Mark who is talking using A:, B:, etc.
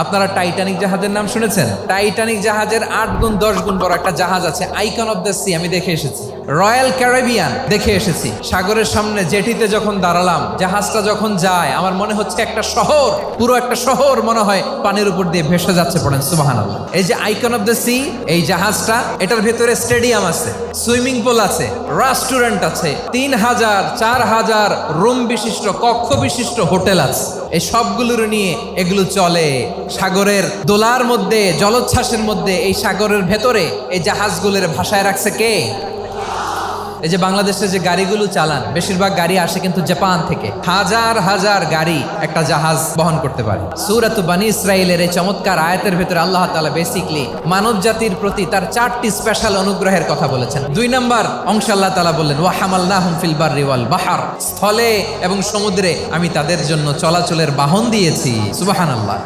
A: আপনারা টাইটানিক জাহাজের নাম শুনেছেন? টাইটানিক জাহাজের 8 গুণ 10 গুণ বড় একটা জাহাজ আছে, আইকন অফ দ্য সি, আমি দেখে এসেছি। রয়্যাল ক্যারিবিয়ান দেখে এসেছি। সাগরের সামনে জেটিতে যখন দাঁড়ালাম, জাহাজটা যখন যায়, আমার মনে হচ্ছে একটা শহর, পুরো একটা শহর মনে হয় পানির উপর দিয়ে ভেসে যাচ্ছে। পড়েন সুবহানাল্লাহ। এই যে আইকন অফ দ্য সি, এই জাহাজটা, এটার ভেতরে স্টেডিয়াম আছে, সুইমিং পুল আছে, রেস্টুরেন্ট আছে, 3000 4000 রুম বিশিষ্ট, কক্ষ বিশিষ্ট হোটেল আছে। এই সবগুলোর নিয়ে এগুলো চলে সাগরের দোলার মধ্যে, জলোচ্ছ্বাসের মধ্যে। এই সাগরের ভেতরে এই জাহাজগুলোর ভাষায় রাখছে কে? এই যে বাংলাদেশে যে গাড়িগুলো চালান, বেশিরভাগ গাড়ি আসে কিন্তু জাপান থেকে। হাজার হাজার গাড়ি একটা জাহাজ বহন করতে পারে। সূরাত বানী ইসরাঈলের এই চমৎকার আয়াতের ভেতরে আল্লাহ তাআলা বেসিকলি মানব জাতির প্রতি তার 4টি স্পেশাল অনুগ্রহের কথা বলেছেন। 2 নম্বর অংশে আল্লাহ তাআলা বললেন, ওয়া হামালনাহুম ফিল বাররি ওয়াল বাহর, স্থলে এবং সমুদ্রে আমি তাদের জন্য চলাচলের বাহন দিয়েছি। সুবহানাল্লাহ।